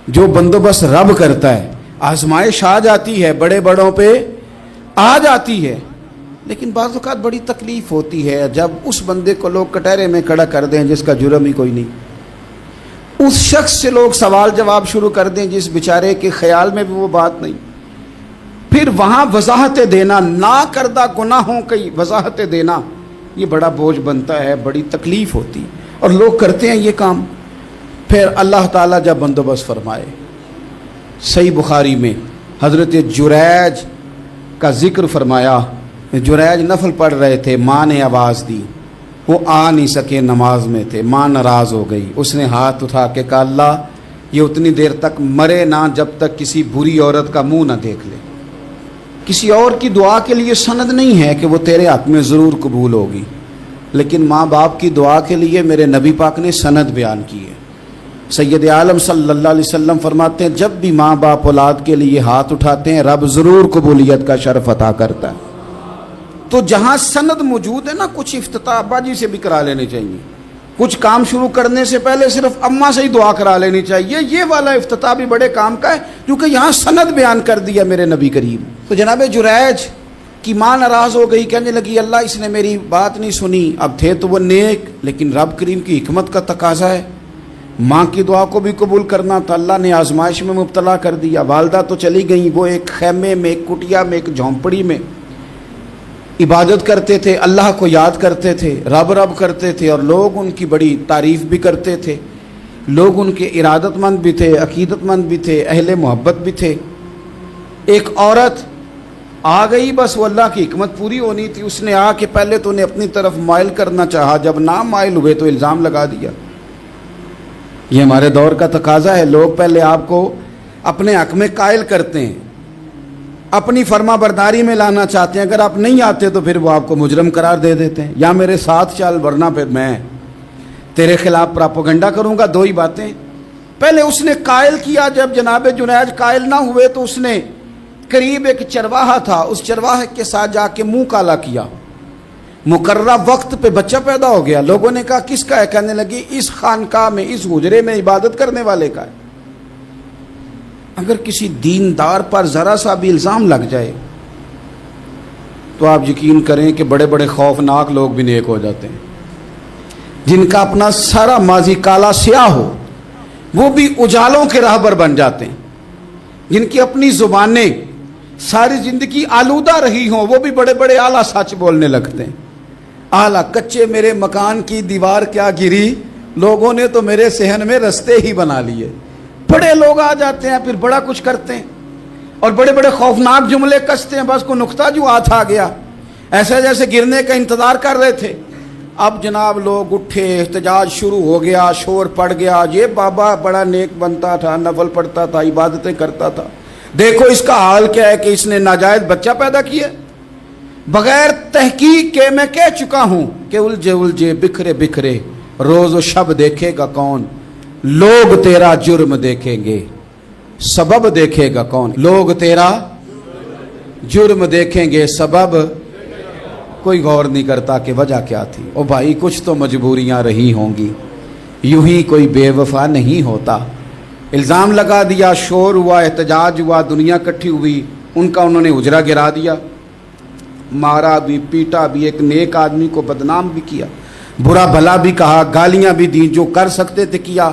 جو بندوبست رب کرتا ہے، آزمائش آ جاتی ہے، بڑے بڑوں پہ آ جاتی ہے، لیکن بعض اوقات بڑی تکلیف ہوتی ہے جب اس بندے کو لوگ کٹہرے میں کھڑا کر دیں جس کا جرم ہی کوئی نہیں، اس شخص سے لوگ سوال جواب شروع کر دیں جس بیچارے کے خیال میں بھی وہ بات نہیں، پھر وہاں وضاحتیں دینا، نہ کردہ گناہوں کی وضاحتیں دینا، یہ بڑا بوجھ بنتا ہے، بڑی تکلیف ہوتی، اور لوگ کرتے ہیں یہ کام۔ پھر اللہ تعالیٰ جب بندوبست فرمائے، صحیح بخاری میں حضرت جریج کا ذکر فرمایا، جریج نفل پڑھ رہے تھے، ماں نے آواز دی، وہ آ نہیں سکے، نماز میں تھے، ماں ناراض ہو گئی، اس نے ہاتھ اٹھا کے کہا اللہ یہ اتنی دیر تک مرے نہ جب تک کسی بری عورت کا منہ نہ دیکھ لے۔ کسی اور کی دعا کے لیے سند نہیں ہے کہ وہ تیرے حق میں ضرور قبول ہوگی، لیکن ماں باپ کی دعا کے لیے میرے نبی پاک نے سند بیان کی ہے۔ سید عالم صلی اللہ علیہ وسلم فرماتے ہیں جب بھی ماں باپ اولاد کے لیے ہاتھ اٹھاتے ہیں رب ضرور قبولیت کا شرف عطا کرتا ہے۔ تو جہاں سند موجود ہے نا، کچھ افتتاح ابا جی سے بھی کرا لینے چاہیے، کچھ کام شروع کرنے سے پہلے صرف اماں سے ہی دعا کرا لینی چاہیے، یہ والا افتتاح بھی بڑے کام کا ہے کیونکہ یہاں سند بیان کر دیا میرے نبی کریم۔ تو جناب جریج کی ماں ناراض ہو گئی، کہنے لگی اللہ اس نے میری بات نہیں سنی، اب تھے تو وہ نیک، لیکن رب کریم کی حکمت کا تقاضا ہے، ماں کی دعا کو بھی قبول کرنا تھا، اللہ نے آزمائش میں مبتلا کر دیا۔ والدہ تو چلی گئیں، وہ ایک خیمے میں، ایک کٹیا میں، ایک جھونپڑی میں عبادت کرتے تھے، اللہ کو یاد کرتے تھے، رب رب کرتے تھے، اور لوگ ان کی بڑی تعریف بھی کرتے تھے، لوگ ان کے ارادت مند بھی تھے، عقیدت مند بھی تھے، اہل محبت بھی تھے۔ ایک عورت آ گئی، بس وہ اللہ کی حکمت پوری ہونی تھی، اس نے آ کے پہلے تو انہیں اپنی طرف مائل کرنا چاہا، جب نہ مائل ہوئے تو الزام لگا دیا۔ یہ ہمارے دور کا تقاضا ہے، لوگ پہلے آپ کو اپنے حق میں قائل کرتے ہیں، اپنی فرما برداری میں لانا چاہتے ہیں، اگر آپ نہیں آتے تو پھر وہ آپ کو مجرم قرار دے دیتے ہیں، یا میرے ساتھ چل ورنہ پھر میں تیرے خلاف پراپوگنڈا کروں گا۔ دو ہی باتیں، پہلے اس نے قائل کیا، جب جناب جنیج قائل نہ ہوئے تو اس نے قریب ایک چرواہا تھا، اس چرواہے کے ساتھ جا کے منہ کالا کیا، مقررہ وقت پہ بچہ پیدا ہو گیا، لوگوں نے کہا کس کا ہے، کہنے لگی اس خانقاہ میں، اس حجرے میں عبادت کرنے والے کا ہے۔ اگر کسی دیندار پر ذرا سا بھی الزام لگ جائے تو آپ یقین کریں کہ بڑے بڑے خوفناک لوگ بھی نیک ہو جاتے ہیں، جن کا اپنا سارا ماضی کالا سیاہ ہو وہ بھی اجالوں کے راہبر بن جاتے ہیں، جن کی اپنی زبانیں ساری زندگی آلودہ رہی ہوں وہ بھی بڑے بڑے اعلیٰ سچ بولنے لگتے ہیں۔ اعلیٰ کچے میرے مکان کی دیوار کیا گری، لوگوں نے تو میرے صحن میں رستے ہی بنا لیے۔ بڑے لوگ آ جاتے ہیں، پھر بڑا کچھ کرتے ہیں اور بڑے بڑے خوفناک جملے کستے ہیں، بس کو نقطہ جو ہاتھ آ گیا، ایسے جیسے گرنے کا انتظار کر رہے تھے۔ اب جناب لوگ اٹھے، احتجاج شروع ہو گیا، شور پڑ گیا، یہ بابا بڑا نیک بنتا تھا، نفل پڑھتا تھا، عبادتیں کرتا تھا، دیکھو اس کا حال کیا ہے کہ اس نے ناجائز بچہ پیدا کیا۔ بغیر تحقیق کے میں کہہ چکا ہوں کہ الجھے الجھے بکھرے بکھرے روز و شب دیکھے گا کون، لوگ تیرا جرم دیکھیں گے، سبب دیکھے گا کون، لوگ تیرا جرم دیکھیں گے، سبب کوئی غور نہیں کرتا کہ وجہ کیا تھی۔ او بھائی کچھ تو مجبوریاں رہی ہوں گی، یوں ہی کوئی بے وفا نہیں ہوتا۔ الزام لگا دیا، شور ہوا، احتجاج ہوا، دنیا کٹھی ہوئی، ان کا انہوں نے حجرہ گرا دیا، مارا بھی، پیٹا بھی، ایک نیک آدمی کو بدنام بھی کیا، برا بھلا بھی کہا، گالیاں بھی دی، جو کر سکتے تھے کیا۔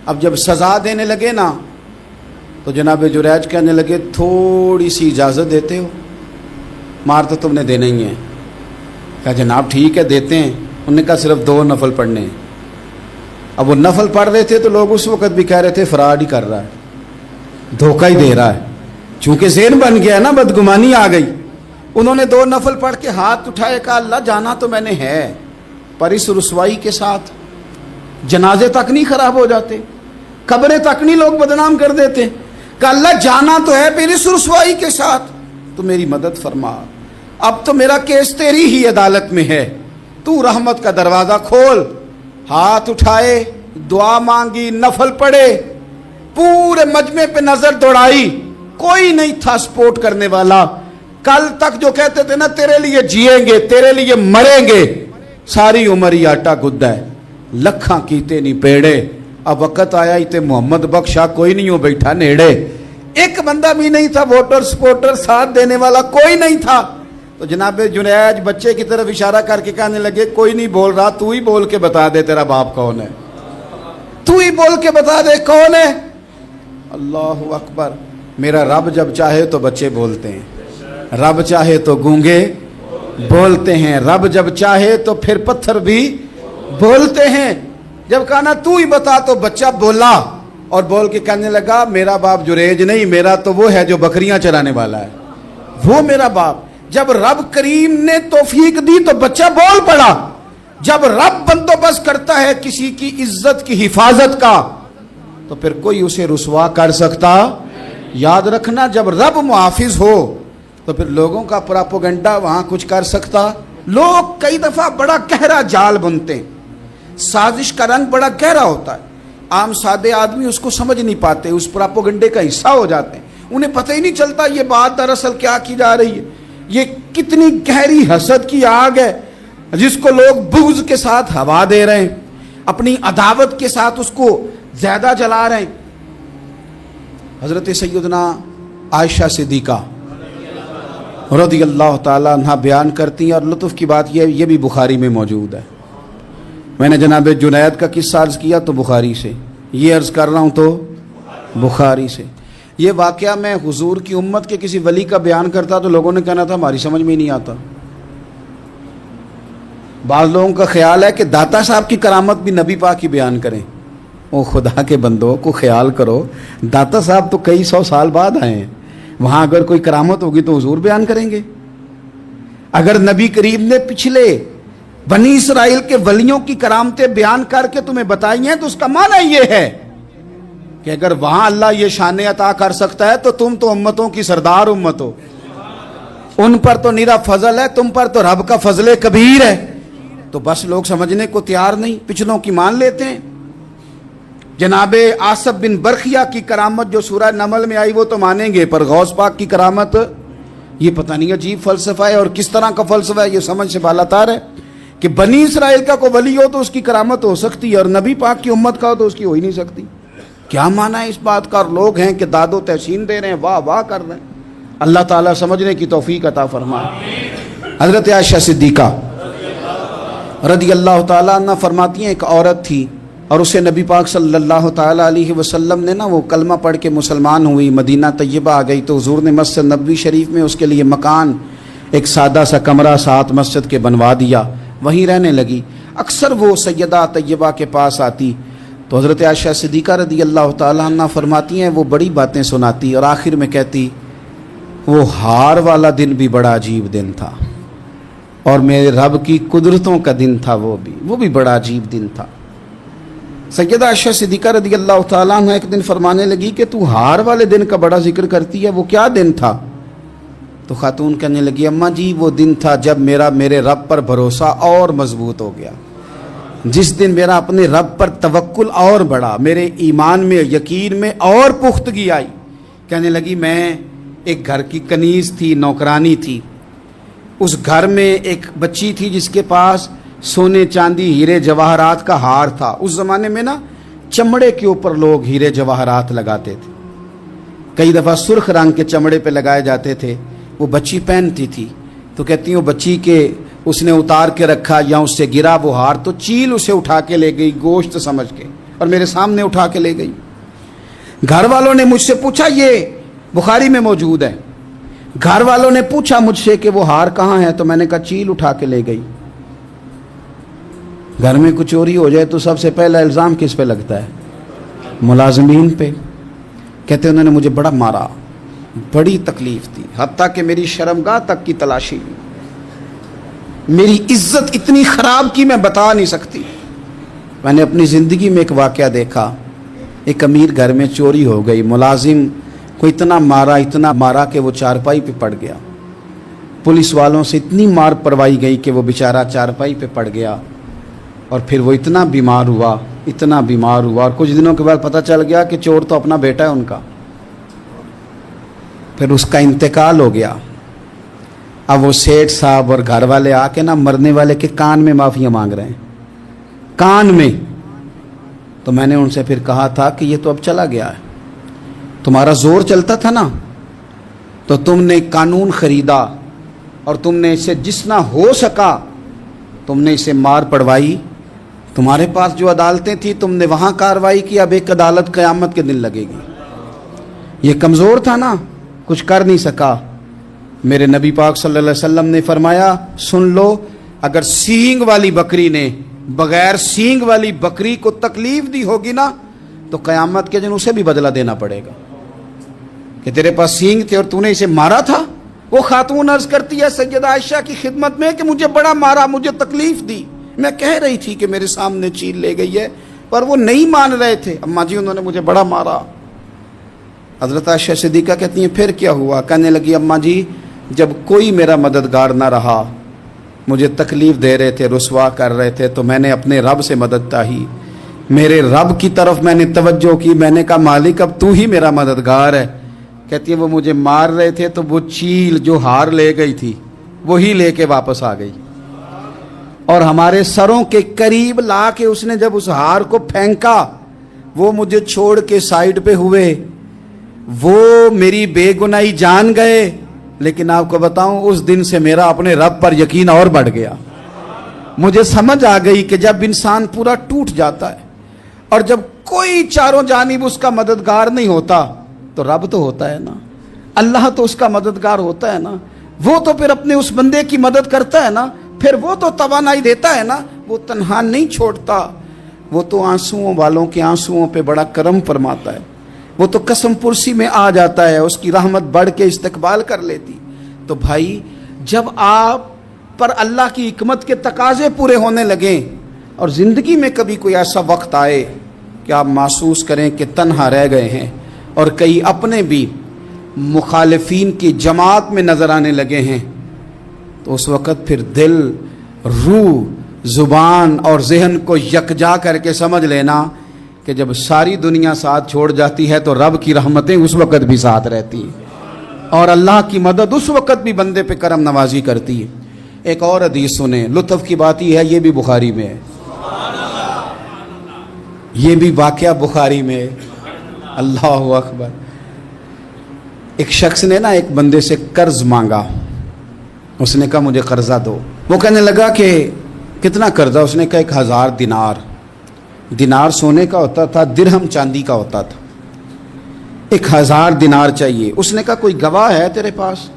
اب جب سزا دینے لگے نا تو جناب جریج کہنے لگے تھوڑی سی اجازت دیتے ہو، مار تو تم نے دینا ہی ہے۔ کہا جناب ٹھیک ہے دیتے ہیں۔ انہوں نے کہا صرف 2 نفل پڑھنے ہیں۔ اب وہ نفل پڑھ رہے تھے تو لوگ اس وقت بھی کہہ رہے تھے فراڈ ہی کر رہا ہے، دھوکہ ہی دے رہا ہے، چونکہ ذہن بن گیا نا، بدگمانی آ گئی۔ انہوں نے 2 نفل پڑھ کے ہاتھ اٹھائے، کہا اللہ جانا تو میں نے ہے، پر اس رسوائی کے ساتھ جنازے تک نہیں خراب ہو جاتے، قبریں تک نہیں لوگ بدنام کر دیتے، کہ اللہ جانا تو ہے پھر اس رسوائی کے ساتھ، تو میری مدد فرما، اب تو میرا کیس تیری ہی عدالت میں ہے، تو رحمت کا دروازہ کھول۔ ہاتھ اٹھائے، دعا مانگی، نفل پڑھے، پورے مجمع پہ نظر دوڑائی، کوئی نہیں تھا سپورٹ کرنے والا۔ کل تک جو کہتے تھے نا تیرے لیے جیئیں گے، تیرے لیے مریں گے، ساری عمر ہی آٹا گدا ہے، لکھاں کیتے نہیں پیڑے، اب وقت آیا تے محمد بخشا کوئی نہیں ہو بیٹھا نیڑے, ایک بندہ بھی نہیں تھا, ووٹر سپورٹر ساتھ دینے والا کوئی نہیں تھا. تو جناب جنید بچے کی طرف اشارہ کر کے کہنے لگے کوئی نہیں بول رہا, تو ہی بول کے بتا دے تیرا باپ کون ہے, تو ہی بول کے بتا دے کون ہے. اللہ اکبر. میرا رب جب چاہے تو بچے بولتے ہیں, رب چاہے تو گونگے بولتے ہیں, رب جب چاہے تو پھر پتھر بھی بولتے ہیں. جب کہا نا تو ہی بتا تو بچہ بولا, اور بول کے کہنے لگا میرا باپ جریج نہیں, میرا تو وہ ہے جو بکریاں چرانے والا ہے, وہ میرا باپ. جب رب کریم نے توفیق دی تو بچہ بول پڑا. جب رب بندوبست کرتا ہے کسی کی عزت کی حفاظت کا تو پھر کوئی اسے رسوا کر سکتا. یاد رکھنا جب رب محافظ ہو تو پھر لوگوں کا پراپوگنڈا وہاں کچھ کر سکتا. لوگ کئی دفعہ بڑا گہرا جال بنتے ہیں, سازش کا رنگ بڑا گہرا ہوتا ہے, عام سادے آدمی اس کو سمجھ نہیں پاتے, اس پراپوگنڈے کا حصہ ہو جاتے ہیں, انہیں پتہ ہی نہیں چلتا یہ بات دراصل کیا کی جا رہی ہے. یہ کتنی گہری حسد کی آگ ہے جس کو لوگ بغض کے ساتھ ہوا دے رہے ہیں, اپنی عداوت کے ساتھ اس کو زیادہ جلا رہے ہیں. حضرت سیدنا عائشہ صدیقہ رضی اللہ تعالیٰ عنہ بیان کرتی ہیں, اور لطف کی بات یہ بھی بخاری میں موجود ہے. میں نے جناب جنید کا قصہ عرض کیا تو بخاری سے, یہ عرض کر رہا ہوں تو بخاری سے. یہ واقعہ میں حضور کی امت کے کسی ولی کا بیان کرتا تو لوگوں نے کہنا تھا ہماری سمجھ میں نہیں آتا. بعض لوگوں کا خیال ہے کہ داتا صاحب کی کرامت بھی نبی پاک کی بیان کریں. او خدا کے بندوں کو خیال کرو, داتا صاحب تو کئی سو سال بعد آئے ہیں, وہاں اگر کوئی کرامت ہوگی تو حضور بیان کریں گے. اگر نبی کریم نے پچھلے بنی اسرائیل کے ولیوں کی کرامتیں بیان کر کے تمہیں بتائی ہیں تو اس کا معنی یہ ہے کہ اگر وہاں اللہ یہ شان عطا کر سکتا ہے تو تم تو امتوں کی سردار امت ہو, ان پر تو نیرا فضل ہے, تم پر تو رب کا فضل کبیر ہے. تو بس لوگ سمجھنے کو تیار نہیں, پچھلوں کی مان لیتے ہیں. جناب آصف بن برخیہ کی کرامت جو سورہ نمل میں آئی وہ تو مانیں گے, پر غوث پاک کی کرامت یہ پتہ نہیں عجیب فلسفہ ہے, اور کس طرح کا فلسفہ ہے یہ سمجھ سے بالاتار ہے کہ بنی اسرائیل کا کوئی ولی ہو تو اس کی کرامت ہو سکتی ہے, اور نبی پاک کی امت کا ہو تو اس کی ہو ہی نہیں سکتی. کیا معنی ہے اس بات کا؟ اور لوگ ہیں کہ داد و تحسین دے رہے ہیں, واہ واہ کر رہے ہیں. اللہ تعالیٰ سمجھنے کی توفیق عطا فرمائے. حضرت عائشہ صدیقہ رضی اللہ تعالیٰ عنہ فرماتی ہیں ایک عورت تھی اور اسے نبی پاک صلی اللہ تعالیٰ علیہ وسلم نے وہ کلمہ پڑھ کے مسلمان ہوئی, مدینہ طیبہ آ گئی تو حضور نے مسجد نبوی شریف میں اس کے لیے مکان, ایک سادہ سا کمرہ ساتھ مسجد کے بنوا دیا, وہیں رہنے لگی. اکثر وہ سیدہ طیبہ کے پاس آتی تو حضرت عائشہ صدیقہ رضی اللہ تعالیٰ عنہ فرماتی ہیں وہ بڑی باتیں سناتی اور آخر میں کہتی وہ ہار والا دن بھی بڑا عجیب دن تھا, اور میرے رب کی قدرتوں کا دن تھا, وہ بھی بڑا عجیب دن تھا. سیدہ عائشہ صدیقہ رضی اللہ تعالیٰ عنہ ایک دن فرمانے لگی کہ تو ہار والے دن کا بڑا ذکر کرتی ہے, وہ کیا دن تھا؟ تو خاتون کہنے لگی اماں جی وہ دن تھا جب میرے رب پر بھروسہ اور مضبوط ہو گیا, جس دن میرا اپنے رب پر توکل اور بڑھا, میرے ایمان میں یقین میں اور پختگی آئی. کہنے لگی میں ایک گھر کی کنیز تھی, نوکرانی تھی, اس گھر میں ایک بچی تھی جس کے پاس سونے چاندی ہیرے جواہرات کا ہار تھا. اس زمانے میں نا چمڑے کے اوپر لوگ ہیرے جواہرات لگاتے تھے, کئی دفعہ سرخ رنگ کے چمڑے پہ لگائے جاتے تھے. وہ بچی پہنتی تھی تو کہتی ہیں وہ بچی کے اس نے اتار کے رکھا یا اس سے گرا وہ ہار تو چیل اسے اٹھا کے لے گئی گوشت سمجھ کے, اور میرے سامنے اٹھا کے لے گئی. گھر والوں نے مجھ سے پوچھا, یہ بخاری میں موجود ہے, گھر والوں نے پوچھا مجھ سے کہ وہ ہار کہاں ہے, تو میں نے کہا چیل اٹھا کے لے گئی. گھر میں کچھ چوری ہو جائے تو سب سے پہلا الزام کس پہ لگتا ہے؟ ملازمین پہ. کہتے انہوں نے مجھے بڑا مارا, بڑی تکلیف تھی, حتیٰ کہ میری شرمگاہ تک کی تلاشی, میری عزت اتنی خراب کی میں بتا نہیں سکتی. میں نے اپنی زندگی میں ایک واقعہ دیکھا, ایک امیر گھر میں چوری ہو گئی, ملازم کو اتنا مارا کہ وہ چارپائی پہ پڑ گیا. پولیس والوں سے اتنی مار پروائی گئی کہ وہ بیچارہ چارپائی پہ پڑ گیا, اور پھر وہ اتنا بیمار ہوا, اور کچھ دنوں کے بعد پتہ چل گیا کہ چور تو اپنا بیٹا ہے ان کا. پھر اس کا انتقال ہو گیا. اب وہ سیٹھ صاحب اور گھر والے آ کے مرنے والے کے کان میں معافیاں مانگ رہے ہیں, کان میں تو میں نے ان سے پھر کہا تھا کہ یہ تو اب چلا گیا ہے، تمہارا زور چلتا تھا نا، تو تم نے قانون خریدا اور تم نے اسے جتنا ہو سکا تم نے اسے مار پڑوائی، تمہارے پاس جو عدالتیں تھیں تم نے وہاں کارروائی کی، اب ایک عدالت قیامت کے دن لگے گی۔ یہ کمزور تھا نا، کچھ کر نہیں سکا۔ میرے نبی پاک صلی اللہ علیہ وسلم نے فرمایا سن لو، اگر سینگ والی بکری نے بغیر سینگ والی بکری کو تکلیف دی ہوگی نا تو قیامت کے دن اسے بھی بدلہ دینا پڑے گا کہ تیرے پاس سینگ تھے اور تو نے اسے مارا تھا۔ وہ خاتون عرض کرتی ہے سیدہ عائشہ کی خدمت میں کہ مجھے بڑا مارا، مجھے تکلیف دی، میں کہہ رہی تھی کہ میرے سامنے چیل لے گئی ہے پر وہ نہیں مان رہے تھے، اماں جی انہوں نے مجھے بڑا مارا۔ حضرت عائشہ صدیقہ کہتی ہیں پھر کیا ہوا؟ کہنے لگی اماں جی جب کوئی میرا مددگار نہ رہا، مجھے تکلیف دے رہے تھے، رسوا کر رہے تھے، تو میں نے اپنے رب سے مدد چاہی، میرے رب کی طرف میں نے توجہ کی، میں نے کہا مالک اب تو ہی میرا مددگار ہے۔ کہتی ہے وہ مجھے مار رہے تھے تو وہ چیل جو ہار لے گئی تھی وہی لے کے واپس آ گئی، اور ہمارے سروں کے قریب لا کے اس نے جب اس ہار کو پھینکا وہ مجھے چھوڑ کے سائیڈ پہ ہوئے، وہ میری بے گناہی جان گئے، لیکن آپ کو بتاؤں اس دن سے میرا اپنے رب پر یقین اور بڑھ گیا۔ مجھے سمجھ آ گئی کہ جب انسان پورا ٹوٹ جاتا ہے اور جب کوئی چاروں جانب اس کا مددگار نہیں ہوتا تو رب تو ہوتا ہے نا، اللہ تو اس کا مددگار ہوتا ہے نا، وہ تو پھر اپنے اس بندے کی مدد کرتا ہے نا، پھر وہ تو توانائی دیتا ہے نا، وہ تنہا نہیں چھوڑتا، وہ تو آنسوؤں والوں کے آنسوؤں پہ بڑا کرم فرماتا ہے، وہ تو قسم پرسی میں آ جاتا ہے، اس کی رحمت بڑھ کے استقبال کر لیتی۔ تو بھائی جب آپ پر اللہ کی حکمت کے تقاضے پورے ہونے لگیں اور زندگی میں کبھی کوئی ایسا وقت آئے کہ آپ محسوس کریں کہ تنہا رہ گئے ہیں اور کئی اپنے بھی مخالفین کی جماعت میں نظر آنے لگے ہیں، تو اس وقت پھر دل، روح، زبان اور ذہن کو یکجا کر کے سمجھ لینا کہ جب ساری دنیا ساتھ چھوڑ جاتی ہے تو رب کی رحمتیں اس وقت بھی ساتھ رہتی ہیں اور اللہ کی مدد اس وقت بھی بندے پہ کرم نوازی کرتی ہے۔ ایک اور حدیث سنیں، لطف کی بات یہ ہے یہ بھی بخاری میں ہے، یہ بھی واقعہ بخاری میں ہے۔ اللہ اکبر۔ ایک شخص نے نا ایک بندے سے قرض مانگا، اس نے کہا مجھے قرضہ دو، وہ کہنے لگا کہ کتنا قرضہ؟ اس نے کہا 1000 دینار۔ دینار سونے کا ہوتا تھا، درہم چاندی کا ہوتا تھا، 1000 دینار چاہیے۔ اس نے کہا کوئی گواہ ہے تیرے پاس؟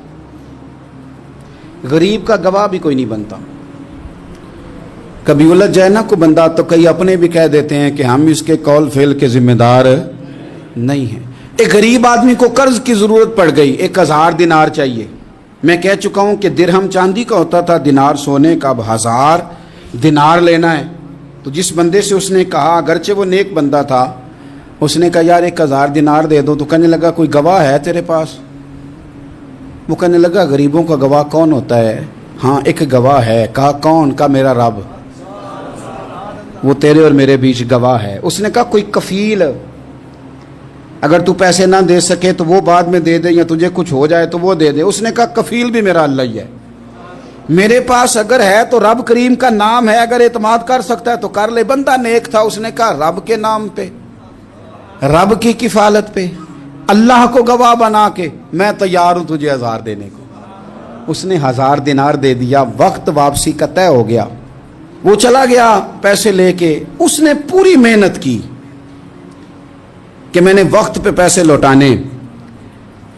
غریب کا گواہ بھی کوئی نہیں بنتا، کبھی الجھ جائے نا کوئی بندہ تو کئی اپنے بھی کہہ دیتے ہیں کہ ہم اس کے قول فعل کے ذمہ دار نہیں ہیں۔ ایک غریب آدمی کو قرض کی ضرورت پڑ گئی، 1000 دینار چاہیے۔ میں کہہ چکا ہوں کہ درہم چاندی کا ہوتا تھا، دینار سونے کا، اب 1000 دینار لینا ہے۔ تو جس بندے سے اس نے کہا، اگرچہ وہ نیک بندہ تھا، اس نے کہا یار 1000 دینار دے دو، تو کہنے لگا کوئی گواہ ہے تیرے پاس؟ وہ کہنے لگا غریبوں کا گواہ کون ہوتا ہے؟ ہاں ایک گواہ ہے۔ کہا کون؟ کہا میرا رب، وہ تیرے اور میرے بیچ گواہ ہے۔ اس نے کہا کوئی کفیل، اگر تو پیسے نہ دے سکے تو وہ بعد میں دے دے، یا تجھے کچھ ہو جائے تو وہ دے دے۔ اس نے کہا کفیل بھی میرا اللہ ہی ہے، میرے پاس اگر ہے تو رب کریم کا نام ہے، اگر اعتماد کر سکتا ہے تو کر لے۔ بندہ نیک تھا، اس نے کہا رب کے نام پہ، رب کی کفالت پہ، اللہ کو گواہ بنا کے میں تیار ہوں تجھے 1000 دینے کو۔ اس نے 1000 دینار دے دیا، وقت واپسی کا طے ہو گیا، وہ چلا گیا پیسے لے کے۔ اس نے پوری محنت کی کہ میں نے وقت پہ پیسے لوٹانے،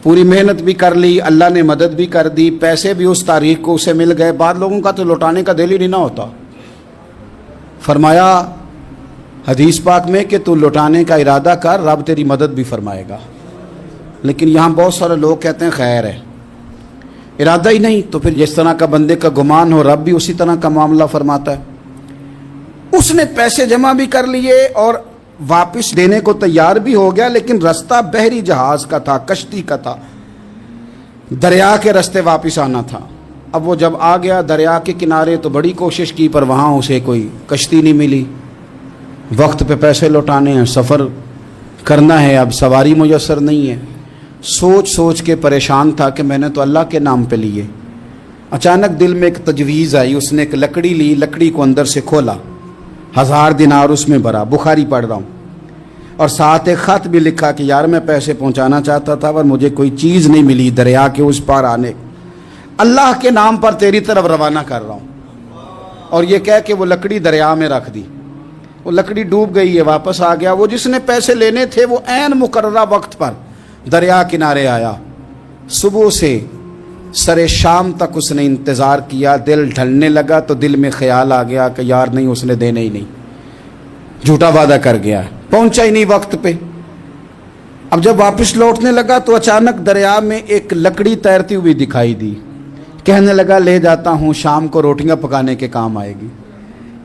پوری محنت بھی کر لی، اللہ نے مدد بھی کر دی، پیسے بھی اس تاریخ کو اسے مل گئے۔ بعض لوگوں کا تو لوٹانے کا دل ہی نہیں نہ ہوتا۔ فرمایا حدیث پاک میں کہ تو لوٹانے کا ارادہ کر، رب تیری مدد بھی فرمائے گا۔ لیکن یہاں بہت سارے لوگ کہتے ہیں خیر ہے، ارادہ ہی نہیں، تو پھر جس طرح کا بندے کا گمان ہو رب بھی اسی طرح کا معاملہ فرماتا ہے۔ اس نے پیسے جمع بھی کر لیے اور واپس دینے کو تیار بھی ہو گیا، لیکن رستہ بحری جہاز کا تھا، کشتی کا تھا، دریا کے رستے واپس آنا تھا۔ اب وہ جب آ گیا دریا کے کنارے تو بڑی کوشش کی، پر وہاں اسے کوئی کشتی نہیں ملی۔ وقت پہ پیسے لوٹانے ہیں، سفر کرنا ہے، اب سواری میسر نہیں ہے۔ سوچ سوچ کے پریشان تھا کہ میں نے تو اللہ کے نام پہ لیے۔ اچانک دل میں ایک تجویز آئی، اس نے ایک لکڑی لی، لکڑی کو اندر سے کھولا، 1000 دینار اس میں بھرا، بخاری پڑھ رہا ہوں، اور ساتھ ایک خط بھی لکھا کہ یار میں پیسے پہنچانا چاہتا تھا پر مجھے کوئی چیز نہیں ملی دریا کے اس پار آنے، اللہ کے نام پر تیری طرف روانہ کر رہا ہوں۔ اور یہ کہہ کہ وہ لکڑی دریا میں رکھ دی، وہ لکڑی ڈوب گئی ہے، واپس آ گیا۔ وہ جس نے پیسے لینے تھے وہ عین مقررہ وقت پر دریا کنارے آیا، صبح سے سر شام تک اس نے انتظار کیا۔ دل ڈھلنے لگا تو دل میں خیال آ گیا کہ یار نہیں، اس نے دینے ہی نہیں، جھوٹا وعدہ کر گیا، پہنچا ہی نہیں وقت پہ۔ اب جب واپس لوٹنے لگا تو اچانک دریا میں ایک لکڑی تیرتی ہوئی دکھائی دی۔ کہنے لگا لے جاتا ہوں، شام کو روٹیاں پکانے کے کام آئے گی،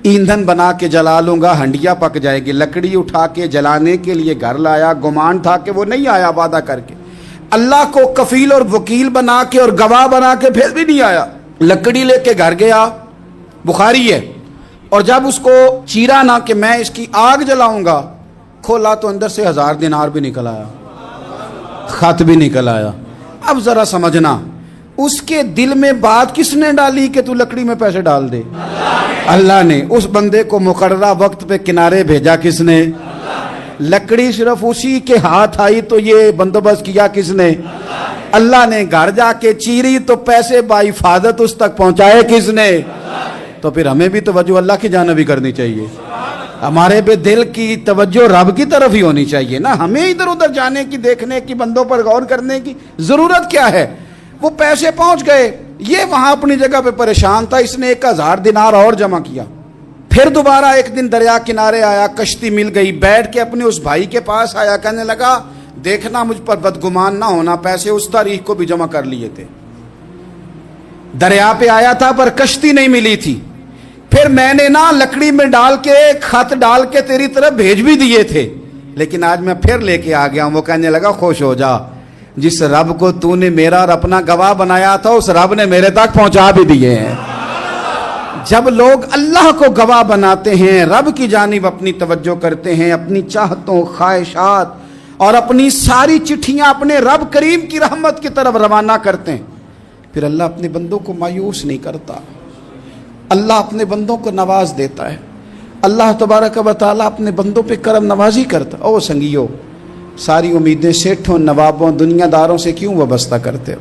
ایندھن بنا کے جلا لوں گا، ہنڈیا پک جائے گی۔ لکڑی اٹھا کے جلانے کے لیے گھر لایا، گمان تھا کہ وہ نہیں آیا وعدہ کر کے، اللہ کو کفیل اور وکیل بنا کے اور گواہ بنا کے پھر بھی نہیں آیا۔ لکڑی لے کے گھر گیا، بخاری ہے، اور جب اس کو چیرا نہ کہ میں اس کی آگ جلاؤں گا، کھولا تو اندر سے 1000 دینار بھی نکل آیا، خط بھی نکل آیا۔ اب ذرا سمجھنا، اس کے دل میں بات کس نے ڈالی کہ تو لکڑی میں پیسے ڈال دے؟ اللہ نے۔ اس بندے کو مقررہ وقت پہ کنارے بھیجا کس نے؟ لکڑی صرف اسی کے ہاتھ آئی تو یہ بندوبست کیا کس نے؟ اللہ نے۔ گھر جا کے چیری تو پیسے بحفاظت اس تک پہنچائے کس نے؟ تو پھر ہمیں بھی توجہ اللہ کی جانب ہی کرنی چاہیے، ہمارے پہ دل کی توجہ رب کی طرف ہی ہونی چاہیے نا، ہمیں ادھر ادھر جانے کی، دیکھنے کی، بندوں پر غور کرنے کی ضرورت کیا ہے؟ وہ پیسے پہنچ گئے، یہ وہاں اپنی جگہ پہ پریشان تھا، اس نے 1000 دینار اور جمع کیا۔ پھر دوبارہ ایک دن دریا کنارے آیا، کشتی مل گئی، بیٹھ کے اپنے اس بھائی کے پاس آیا، کہنے لگا دیکھنا مجھ پر بدگمان نہ ہونا، پیسے اس تاریخ کو بھی جمع کر لیے تھے، دریا پہ آیا تھا پر کشتی نہیں ملی تھی، پھر میں نے نا لکڑی میں ڈال کے خط ڈال کے تیری طرف بھیج بھی دیے تھے، لیکن آج میں پھر لے کے آ گیا ہوں۔ وہ کہنے لگا خوش ہو جا، جس رب کو تو نے میرا اور اپنا گواہ بنایا تھا اس رب نے میرے تک پہنچا بھی دیے ہیں۔ جب لوگ اللہ کو گواہ بناتے ہیں، رب کی جانب اپنی توجہ کرتے ہیں، اپنی چاہتوں، خواہشات اور اپنی ساری چٹھیاں اپنے رب کریم کی رحمت کی طرف روانہ کرتے ہیں، پھر اللہ اپنے بندوں کو مایوس نہیں کرتا، اللہ اپنے بندوں کو نواز دیتا ہے، اللہ تبارک و تعالیٰ اپنے بندوں پہ کرم نوازی کرتا۔ او سنگیو، ساری امیدیں سیٹھوں، نوابوں، دنیا داروں سے کیوں وابستہ کرتے ہو؟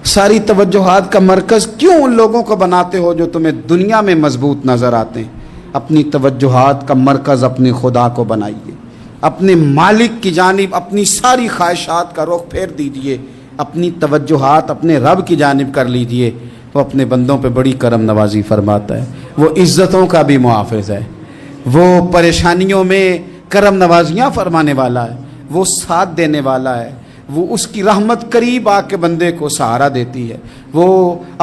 ساری توجہات کا مرکز کیوں ان لوگوں کو بناتے ہو جو تمہیں دنیا میں مضبوط نظر آتے ہیں؟ اپنی توجہات کا مرکز اپنے خدا کو بنائیے، اپنے مالک کی جانب اپنی ساری خواہشات کا رخ پھیر دیجئے، اپنی توجہات اپنے رب کی جانب کر لیجئے، وہ اپنے بندوں پہ بڑی کرم نوازی فرماتا ہے، وہ عزتوں کا بھی محافظ ہے، وہ پریشانیوں میں کرم نوازیاں فرمانے والا ہے، وہ ساتھ دینے والا ہے، وہ اس کی رحمت قریب آ کے بندے کو سہارا دیتی ہے، وہ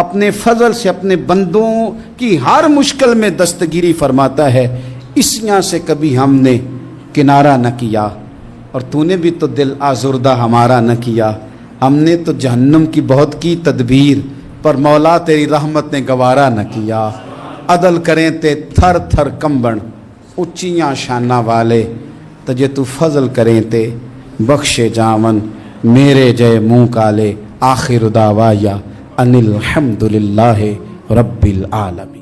اپنے فضل سے اپنے بندوں کی ہر مشکل میں دستگیری فرماتا ہے۔ اسیاں سے کبھی ہم نے کنارہ نہ کیا، اور تو نے بھی تو دل آزردہ ہمارا نہ کیا، ہم نے تو جہنم کی بہت کی تدبیر، پر مولا تیری رحمت نے گوارا نہ کیا۔ عدل کریں تے تھر تھر کمبن، اچیاں شانہ والے، تجھے تو فضل کریں تے بخشے جاون، میرے جے منہ کالے۔ آخر دعوایا ان الحمد للہ رب العالمین۔